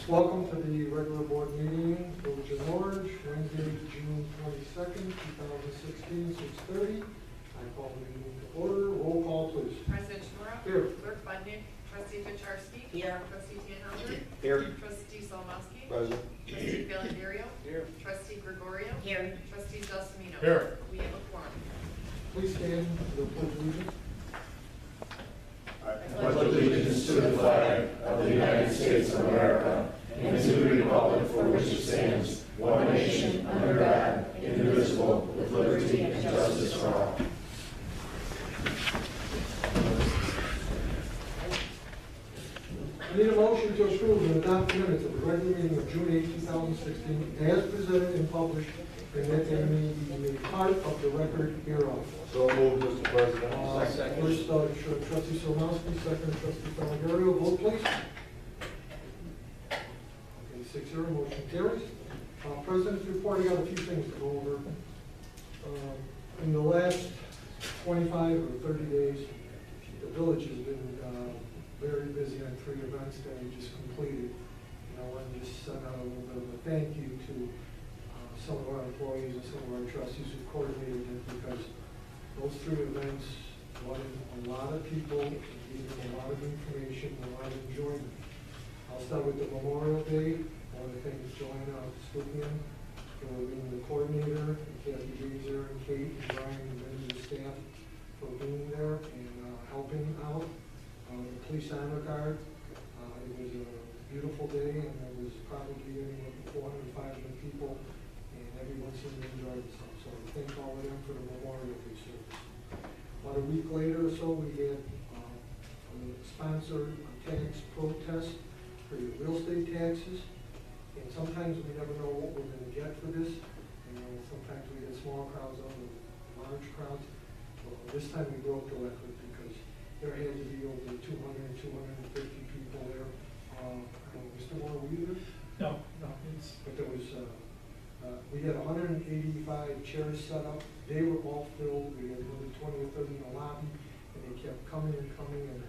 Welcome to the regular board meeting, Village of Norridge, Wednesday, June 22nd, 2016, 6:30. I call the meeting to order. Roll call, please. President Shmura? Here. Clerk Budnick? Trustee Kucharski? Here. Trustee Tannhauser? Here. Trustee Solomowski? Present. Trustee Bellandario? Here. Trustee Gregorio? Here. Trustee Gelsomino? Here. We have a quorum. Please stand for the pledge of allegiance. I pledge allegiance to the flag of the United States of America and to the republic for which it stands, one nation, under God, indivisible, with liberty and justice for all. I need a motion to approve and adopt the minutes of the regular meeting of June 8, 2016, as presented and published, and that they may be made part of the record hereof. So moved, Mr. President. First, trustee Solomowski, second, trustee Bellandario, vote please. Okay, 6-0, motion carries. President's report, I got a few things to go over. In the last 25 or 30 days, the village has been very busy on 3 events that we just completed. And I want to just send out a little bit of a thank you to some of our employees and some of our trustees who coordinated it, because those 3 events brought in a lot of people, gave them a lot of information, a lot of enjoyment. I'll start with the Memorial Day. I want to thank Joanna Stupian for being the coordinator, and Kathy Gazer, and Kate, and Brian, and many of the staff for being there and helping out. The police honor guard, it was a beautiful day, and there was probably anywhere from 400 500 people, and everyone seemed to enjoy themselves. So I thank all of them for the Memorial Day service. About a week later or so, we had sponsored a tax protest for your real estate taxes, and sometimes we never know what we're going to get for this. And sometimes we get small crowds out of large crowds. Well, this time we broke the record because there had to be over 200, 250 people there. Mr. Moore, were you there? No. But there was, we had 185 chairs set up. They were all filled. We had maybe 20 or 30 in the lobby, and they kept coming and coming. And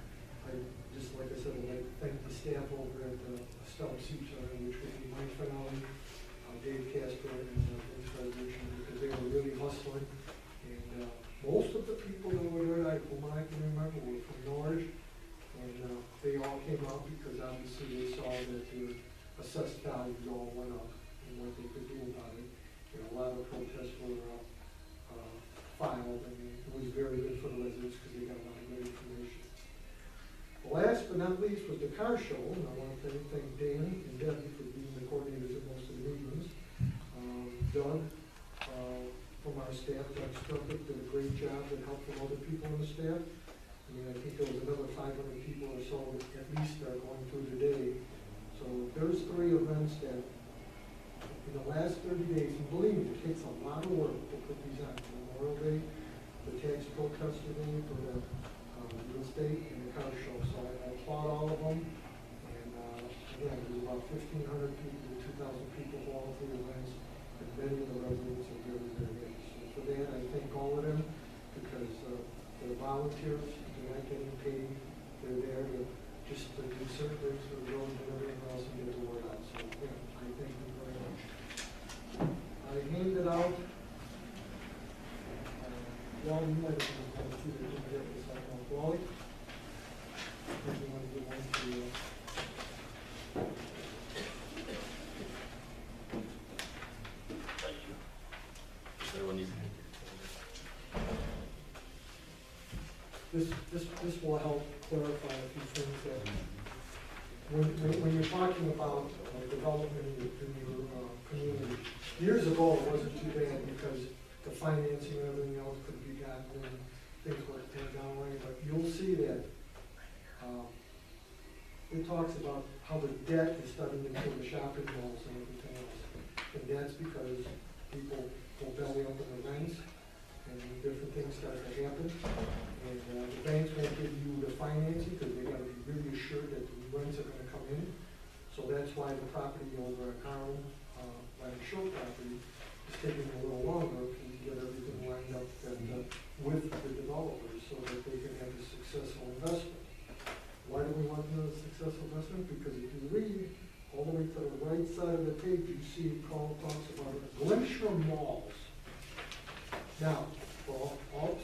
I just, like I said, I'd like to thank the staff over at Stella Seats, which would be Mike Finale, Dave Casper, and Vince Resolution, because they were really hustling. And most of the people that were there, from what I can remember, were from Norridge, and they all came out because obviously they saw that their assessed values all went up and what they could do about it. You know, a lot of protests were filed, and it was very good for the residents because they got a lot of good information. Last but not least was the car show, and I want to thank Dan and Debbie for being the coordinators at most of the meetings. Doug from our staff, Doug Struckett, did a great job and helped from other people on the staff. I mean, I think there was another 500 people or so at least that are going through today. So there's 3 events that in the last 30 days, and believe me, it takes a lot of work to put these on. Memorial Day, the tax protest today for the real estate, and the car show. So I applaud all of them. And again, there's about 1,500 people to 2,000 people for all 3 events, and many of the residents are very, very good. So for that, I thank all of them, because they're volunteers, they're not getting paid, they're there to just to do certain things for the village and everything else and get the word out. So again, I thank them very much. I handed out, Wally, you might have been going to see the didn't get this, I don't know, Wally? If you want to give one to Thank you. Everyone needs This will help clarify a few things that when you're talking about development in your community. Years ago, it wasn't too bad because the financing and everything else could be gotten and things were turned down right. But you'll see that it talks about how the debt is starting to kill the shopping malls and everything else. And that's because people go belly up in the rents and different things start to happen. And the banks won't give you the financing because they got to be really assured that the rents are going to come in. So that's why the property over at Carl, by the show property, is taking a little longer to get everything lined up with the developers so that they can have a successful investment. Why do we want to know the successful investment? Because if you read all the way to the right side of the page, you see Carl talks about glacier malls. Now, for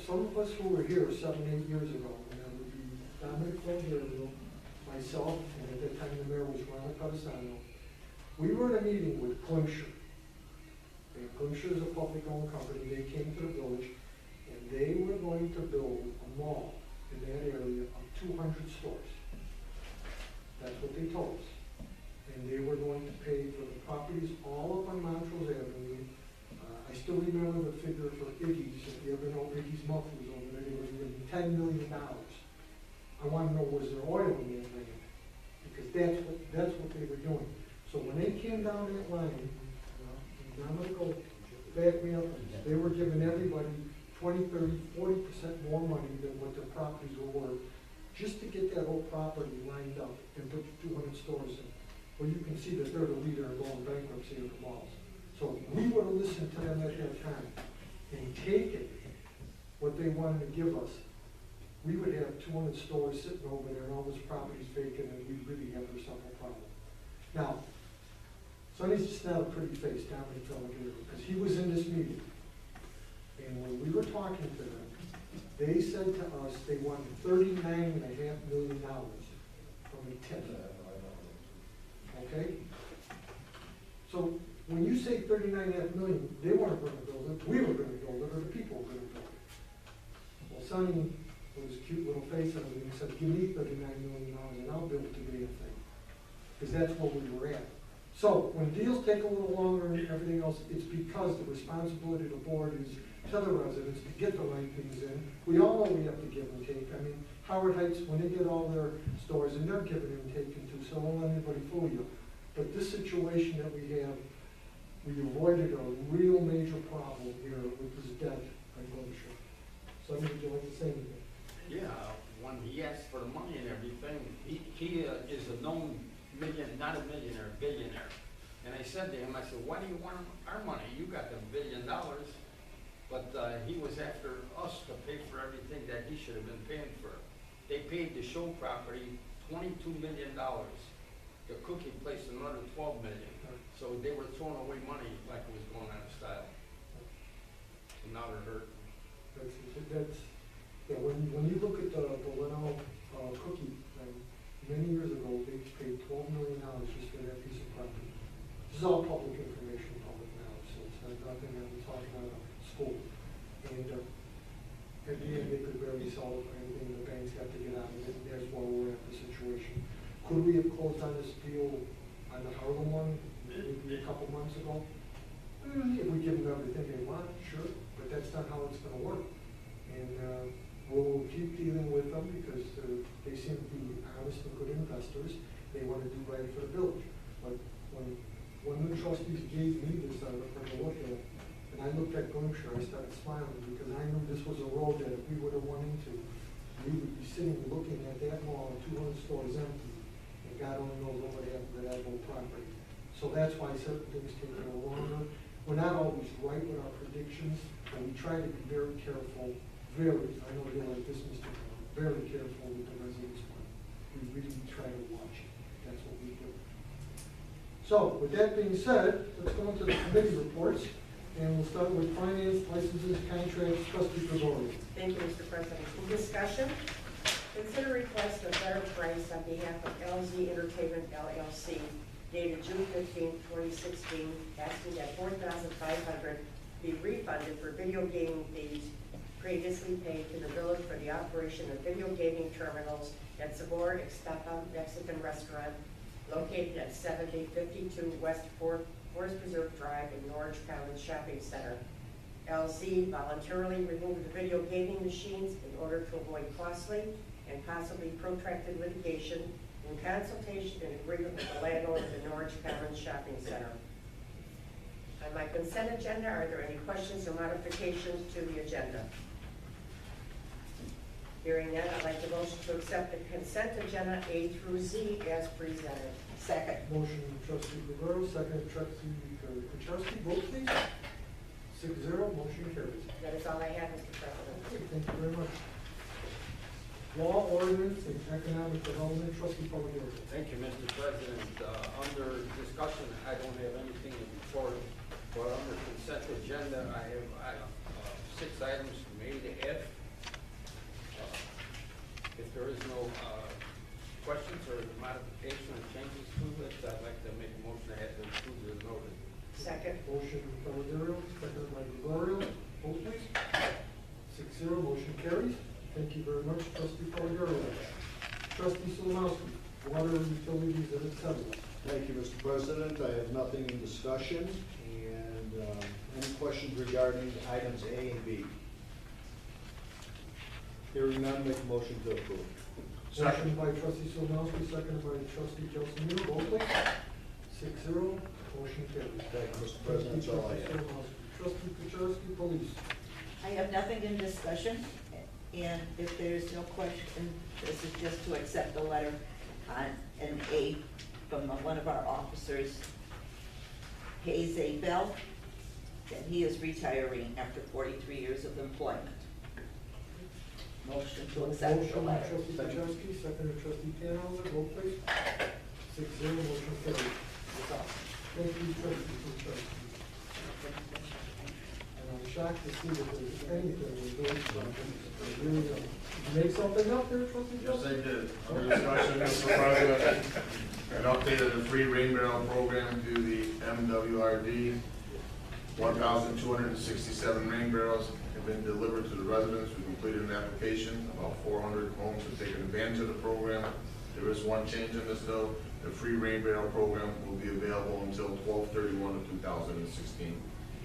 some of us who were here 7, 8 years ago, and that would be Dominic Calderio, myself, and at that time the mayor was Ronald Padasano, we were in a meeting with Glacier. And Glacier is a public-owned company. They came to the village, and they were going to build a mall in that area of 200 stores. That's what they told us. And they were going to pay for the properties all up on Montrose Avenue. I still remember the figure for Iggy's. If you ever know Iggy's Mufflers over there, they were giving $10 million. I want to know, was there oil in that land? Because that's what they were doing. So when they came down that line, and I'm going to go back me up, they were giving everybody 20, 30, 40% more money than what their properties were worth, just to get that whole property lined up and put 200 stores in. Well, you can see that they're the leader in going bankruptcy of the malls. So we would have listened to them at that time and taken what they wanted to give us. We would have 200 stores sitting over there and all this property's vacant, and we'd really have ourselves a problem. Now, Sonny's just not a pretty face, Dominic Calderio, because he was in this meeting. And when we were talking to them, they said to us they wanted $39.5 million from a tip. Okay? So when you say $39.5 million, they weren't going to build it, we were going to build it, or the people were going to build it. Well, Sonny, with his cute little face on it, he said, give me $39 million and I'll build the damn thing. Because that's where we were at. So when deals take a little longer and everything else, it's because the responsibility of the board is to the residents to get the right things in. We all know we have to give and take. I mean, Howard Heights, when they get all their stores, and they're giving and taking too, so don't let anybody fool you. But this situation that we have, we avoided a real major problem here with this debt on Glacier. So would you like to say anything? Yeah, when he asked for the money and everything, he is a known not a millionaire, billionaire. And I said to him, I said, why do you want our money? You got the $1 billion. But he was after us to pay for everything that he should have been paying for. They paid the show property $22 million. The cookie place another $12 million. So they were throwing away money like it was going out of style. And now they're hurting. Yeah, when you look at the Leno cookie thing, many years ago, they paid $12 million just for that piece of property. This is all public information, public knowledge, so it's not nothing that we're talking about at school. And at the end, they could barely sell it for anything. The banks have to get out of it, and that's why we're at the situation. Could we have closed on this deal on the Harlem one maybe a couple months ago? If we give them everything they want, sure, but that's not how it's going to work. And we'll keep dealing with them because they seem to be honest and good investors. They want to do right for the village. But when the trustees gave me this, I looked at it, and I looked at Glacier, I started smiling because I knew this was a road that if we would have went into, we would be sitting looking at that mall, 200 stores empty, and God only knows what would happen to that whole property. So that's why certain things take a little longer. We're not always right with our predictions, and we try to be very careful. I know you're like this, Mr. Brown, very careful with the residents' money. We really try to watch it. That's what we do. So, with that being said, let's go into the committee reports, and we'll start with finance, licenses, contracts, trustee Gregorio. Thank you, Mr. President. In discussion, consider request of better price on behalf of LZ Entertainment LLC dated June 15, 2016, asking that $4,500 be refunded for video gaming fees previously paid to the village for the operation of video gaming terminals at Sabor Ixtapa Mexican Restaurant located at 7052 West Forest Preserve Drive in Norridge Commons Shopping Center. LZ voluntarily removed the video gaming machines in order to avoid costly and possibly protracted litigation in consultation and agreement with the landlord of the Norridge Commons Shopping Center. On my consent agenda, are there any questions or modifications to the agenda? Hearing none, I'd like to motion to accept the consent agenda A through Z as presented. Second. Motion trustee Gregorio, second trustee Kuchowski. Vote please. 6-0, motion carries. That is all I have, Mr. President. Okay, thank you very much. Law, Ordinance, and Economic Development, trustee Palmero. Thank you, Mr. President. Under discussion, I don't have anything to report, but under consent agenda, I have 6 items from A to F. If there is no questions or modification or changes to it, I'd like to make a motion to add those two as noted. Second. Motion Palmero, seconded by Gregorio. Vote please. 6-0, motion carries. Thank you very much, trustee Palmero. Trustee Solimowski, water utilities and et cetera. Thank you, Mr. President. I have nothing in discussion, and any questions regarding items A and B? Hearing none, make a motion to approve. Motion by trustee Solimowski, seconded by trustee Gelsomino. Vote please. 6-0, motion carries. Thank you, Mr. President. That's all I have. Trustee Kucharski, police. I have nothing in discussion, and if there is no question, this is just to accept the letter on an A from one of our officers, Hayes A. Bell, that he is retiring after 43 years of employment. Motion to accept the Motion by letter. trustee Kucharski, seconded trustee Tannhauser. Vote please. 6-0, motion carries. Thank you, trustee Kucharski. And I'm shocked to see that there's anything in those documents. Really, you make something up there, trustee Yes, I Johnson? did. Under discussion, Mr. President, an update of the free rain barrel program to the MWRD. 1,267 rain barrels have been delivered to the residents. We completed an application. About 400 homes have taken advantage of the program. There is one change in this though. The free rain barrel program will be available until 12/31 of 2016.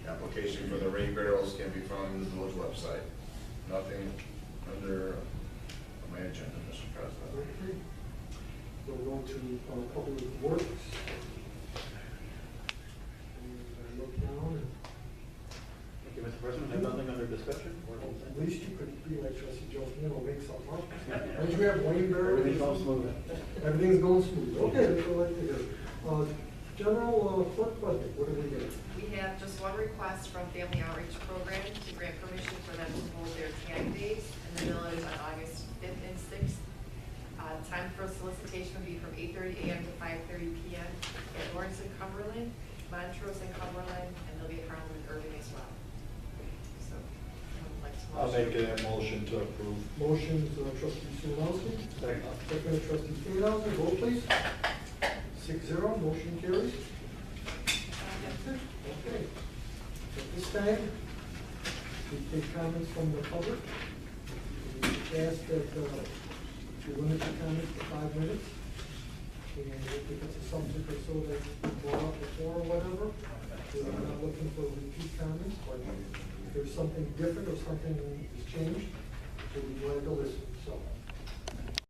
Application for the rain barrels can be found in the village website. Nothing under my agenda, Mr. President. Okay. We'll go to public works. And I look down and Thank you, Mr. President. I have nothing under discussion or consent. at least you could be like trustee Jones, make something up. Don't you have Wayne Barrel? Everything's all smooth. Everything's going smooth. Okay, that's what I like to hear. General clerk budget, what do we get? We have just one request from Family Outreach Program to grant permission for them to hold their tag days in the village on August 5th and 6th. Time for solicitation would be from 8:30 a.m. to 5:30 p.m. at Lawrence and Cumberland, Montrose and Cumberland, and they'll be at Harlem and Irving as well. So, I would like to I'll motion. make that motion to approve. Motion trustee Solimowski, second trustee Tannhauser. Vote please. 6-0, motion carries. Okay. At this time, we take comments from the public. We ask that you limit your comments to 5 minutes. And if it's a subject or so that's been brought up before or whatever, we're not looking for repeat comments, but if there's something different or something has changed, we'd be glad to listen. So,